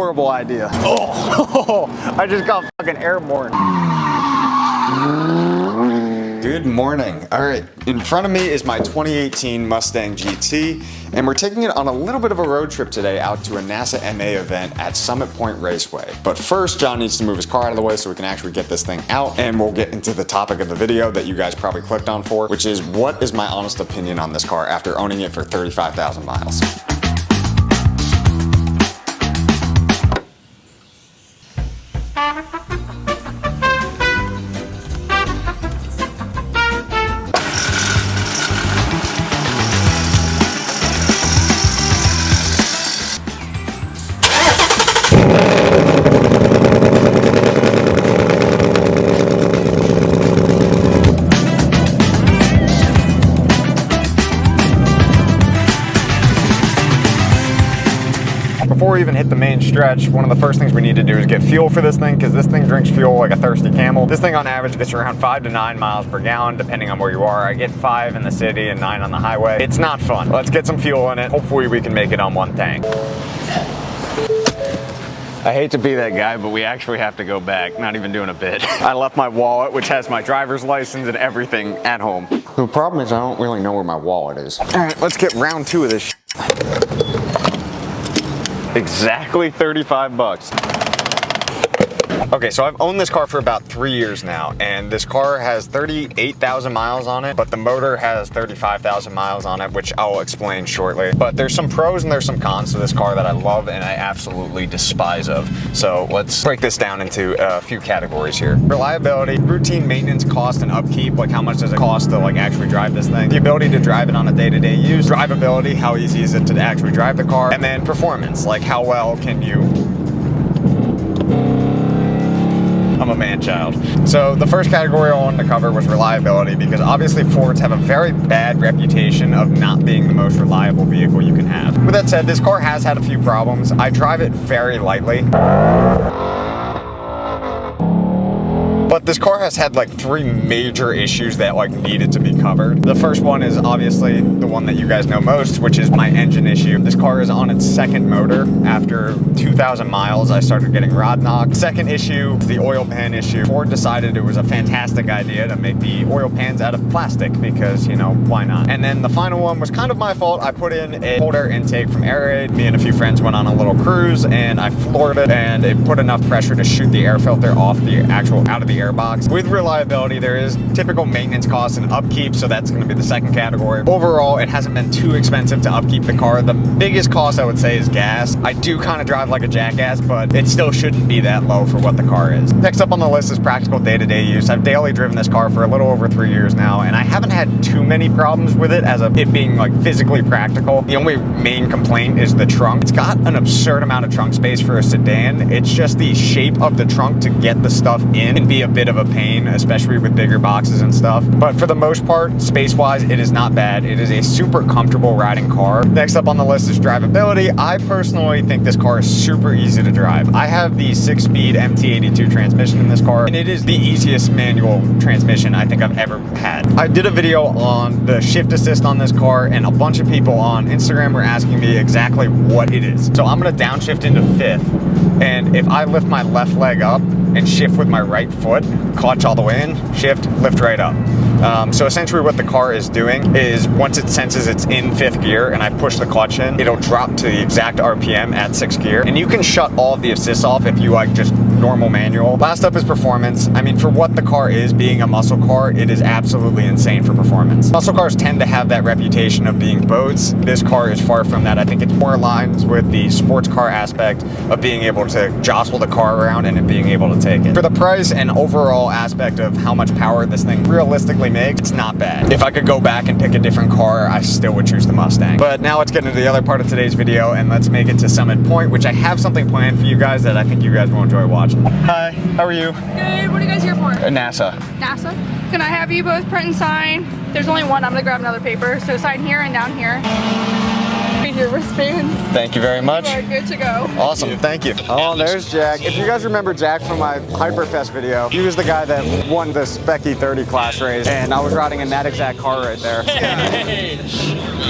horrible idea. Oh, I just got fucking airborne. Good morning. All right, in front of me is my 2018 Mustang GT, and we're taking it on a little bit of a road trip today out to a NASA MA event at Summit Point Raceway. But first, John needs to move his car out of the way so we can actually get this thing out, and we'll get into the topic of the video that you guys probably clicked on for, which is what is my honest opinion on this car after owning it for 35,000 miles. Before we even hit the main stretch, one of the first things we need to do is get fuel for this thing, because this thing drinks fuel like a thirsty camel. This thing on average gets around 5 to 9 miles per gallon, depending on where you are. I get 5 in the city and 9 on the highway. It's not fun. Let's get some fuel in it. Hopefully we can make it on one tank. I hate to be that guy, but we actually have to go back, not even doing a bit. I left my wallet, which has my driver's license and everything, at home. The problem is I don't really know where my wallet is. All right, let's get round 2 of this shit. Exactly 35 bucks. Okay, so I've owned this car for about 3 years now, and this car has 38,000 miles on it, but the motor has 35,000 miles on it, which I'll explain shortly. But there's some pros and there's some cons to this car that I love and I absolutely despise of. So let's break this down into a few categories here. Reliability, routine maintenance, cost, and upkeep, like how much does it cost to like actually drive this thing? The ability to drive it on a day-to-day use, drivability, how easy is it to actually drive the car, and then performance, like how well can you... I'm a man-child. So the first category I wanted to cover was reliability, because obviously Fords have a very bad reputation of not being the most reliable vehicle you can have. With that said, this car has had a few problems. I drive it very lightly. But this car has had like 3 major issues that like needed to be covered. The first one is obviously the one that you guys know most, which is my engine issue. This car is on its 2nd motor. After 2,000 miles, I started getting rod knock. Second issue is the oil pan issue. Ford decided it was a fantastic idea to make the oil pans out of plastic because, you know, why not? And then the final one was kind of my fault. I put in a cold air intake from Air. Me and a few friends went on a little cruise and I floored it, and it put enough pressure to shoot the air filter off the out of the air box. With reliability, there is typical maintenance costs and upkeep, so that's going to be the second category. Overall, it hasn't been too expensive to upkeep the car. The biggest cost I would say is gas. I do kind of drive like a jackass, but it still shouldn't be that low for what the car is. Next up on the list is practical day-to-day use. I've daily driven this car for a little over 3 years now, and I haven't had too many problems with it as of it being like physically practical. The only main complaint is the trunk. It's got an absurd amount of trunk space for a sedan. It's just the shape of the trunk to get the stuff in can be a bit of a pain, especially with bigger boxes and stuff. But for the most part, space-wise, it is not bad. It is a super comfortable riding car. Next up on the list is drivability. I personally think this car is super easy to drive. I have the 6-speed MT82 transmission in this car, and it is the easiest manual transmission I think I've ever had. I did a video on the shift assist on this car, and a bunch of people on Instagram were asking me exactly what it is. So I'm gonna downshift into 5th, and if I lift my left leg up and shift with my right foot, clutch all the way in, shift, lift right up. So essentially what the car is doing is once it senses it's in 5th gear and I push the clutch in, it'll drop to the exact RPM at 6th gear. And you can shut all of the assists off if you like just normal manual. Last up is performance. I mean, for what the car is, being a muscle car, it is absolutely insane for performance. Muscle cars tend to have that reputation of being boats. This car is far from that. I think it more aligns with the sports car aspect of being able to jostle the car around and it being able to take it. For the price and overall aspect of how much power this thing realistically makes, it's not bad. If I could go back and pick a different car, I still would choose the Mustang. But now let's get into the other part of today's video and let's make it to Summit Point, which I have something planned for you guys that I think you guys will enjoy watching. Hi, how are you? Good, what are you guys here for? NASA. NASA? Can I have you both print and sign? There's only one, I'm gonna grab another paper. So sign here and down here. Your wristbands. Thank you very much. You are good to go. Awesome, thank you. Oh, there's Jack. If you guys remember Jack from my Hyperfest video, he was the guy that won the Specky 30 class race, and I was riding in that exact car right there. Hey.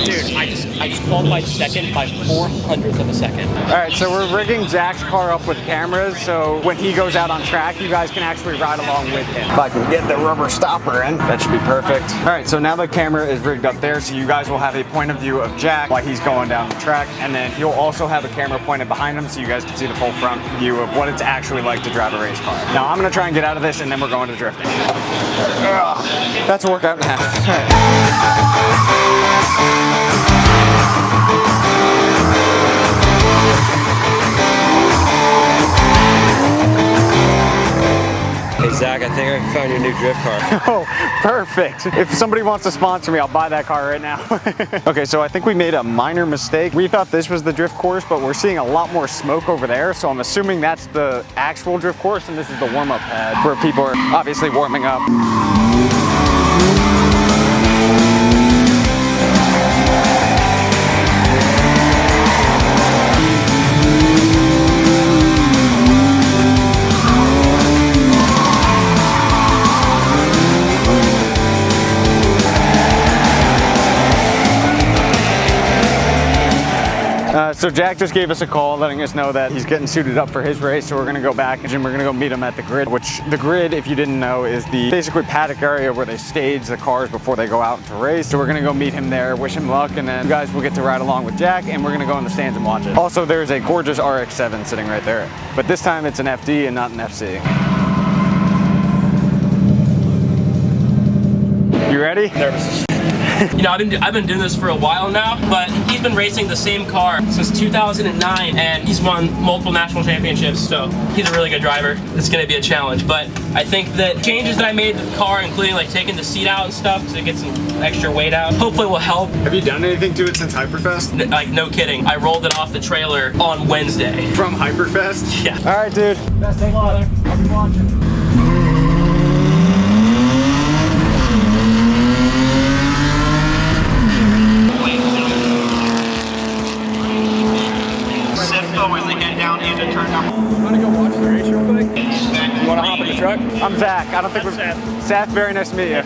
Dude, I just qualified second by 400th of a second. All right, so we're rigging Jack's car up with cameras, so when he goes out on track, you guys can actually ride along with him. If I can get the rubber stopper in, that should be perfect. All right, so now the camera is rigged up there, so you guys will have a point of view of Jack while he's going down the track, and then he'll also have a camera pointed behind him so you guys can see the full front view of what it's actually like to drive a race car. Now I'm gonna try and get out of this, and then we're going to drifting. Ugh, that's a workout and a Hey Zach, I think I found your new drift car. Oh, perfect. If somebody wants to sponsor me, I'll buy that car right now. Okay, so I think we made a minor mistake. We thought this was the drift course, but we're seeing a lot more smoke over there, so I'm assuming that's the actual drift course, and this is the warm-up pad where people are obviously warming up. So Jack just gave us a call letting us know that he's getting suited up for his race, so we're gonna go back and we're gonna go meet him at the grid, which the grid, if you didn't know, is the basically paddock area where they stage the cars before they go out to race. So we're gonna go meet him there, wish him luck, and then you guys will get to ride along with Jack, and we're gonna go in the stands and watch it. Also, there's a gorgeous RX-7 sitting right there, but this time it's an FD and not an FC. You ready? Nervous. You know, I've been doing this for a while now, but he's been racing the same car since 2009, and he's won multiple national championships, so he's a really good driver. It's gonna be a challenge, but I think that changes that I made to the car, including like taking the seat out and stuff to get some extra weight out, hopefully will help. Have you done anything to it since Hyperfest? Like, no kidding. I rolled it off the trailer on Wednesday. From Hyperfest? Yeah. All right, dude. Best of luck. I'll be watching. You wanna hop in the truck? I'm Zach. I don't think we're... Seth, very nice to meet you.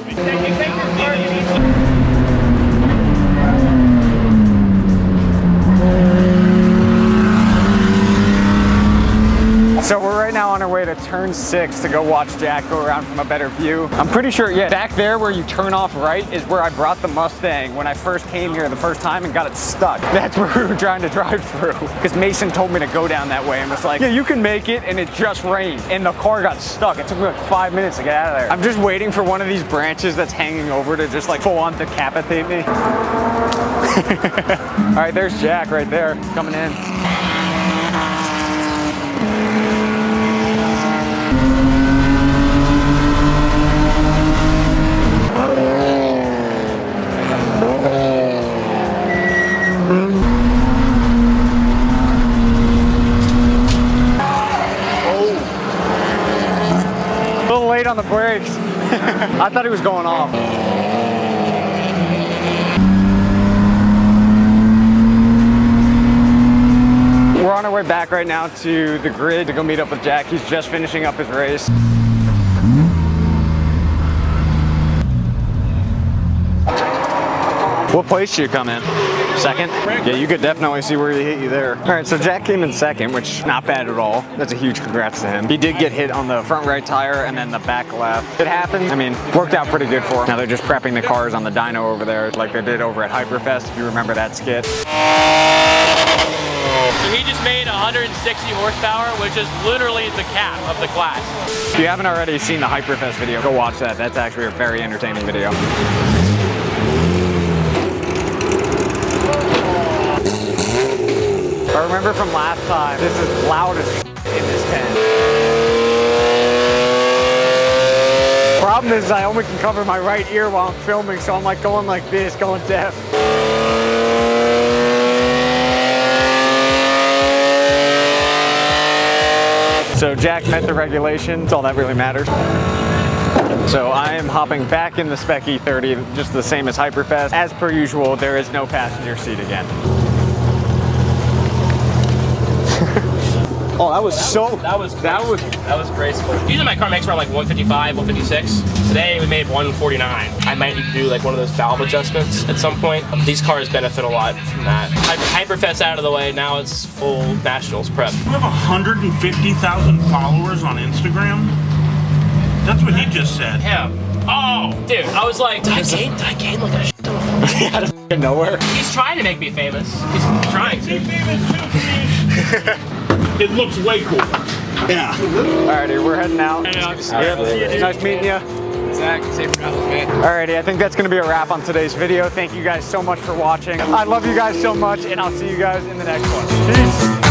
So we're right now on our way to turn 6 to go watch Jack go around from a better view. I'm pretty sure, yeah, back there where you turn off right is where I brought the Mustang when I first came here the first time and got it stuck. That's where we were trying to drive through. Because Mason told me to go down that way and was like, yeah, you can make it, and it just rained. And the car got stuck. It took me like 5 minutes to get out of there. I'm just waiting for one of these branches that's hanging over to just like full on decapitate me. All right, there's Jack right there coming in. On the brakes. I thought he was going off. We're on our way back right now to the grid to go meet up with Jack. He's just finishing up his race. What place did you come in? Second? Yeah, you could definitely see where he hit you there. All right, so Jack came in second, which not bad at all. That's a huge congrats to him. He did get hit on the front right tire and then the back left. It happened. I mean, worked out pretty good for him. Now they're just prepping the cars on the dyno over there like they did over at Hyperfest, if you remember that skit. So he just made 160 horsepower, which is literally the cap of the class. If you haven't already seen the Hyperfest video, go watch that. That's actually a very entertaining video. I remember from last time, this is loud as in this tent. Problem is I only can cover my right ear while I'm filming, so I'm like going like this, going deaf. So Jack met the regulations, all that really matters. So I am hopping back in the Spec E30, just the same as Hyperfest. As per usual, there is no passenger seat again. Oh, that was so. That was graceful. Usually my car makes around like 155, 156. Today we made 149. I might need to do like one of those valve adjustments at some point. These cars benefit a lot from that. Hyperfest out of the way, now it's full nationals prep. You have 150,000 followers on Instagram? That's what he just said. Yeah. Oh, dude, I was like, did I gain like a shit ton of followers? Out of f***ing nowhere. He's trying to make me famous. He's trying to. It looks way cooler. Yeah. Alrighty, we're heading out. Yeah. Nice meeting you. Zach, safe travels, man. Alrighty, I think that's gonna be a wrap on today's video. Thank you guys so much for watching. I love you guys so much, and I'll see you guys in the next one. Peace.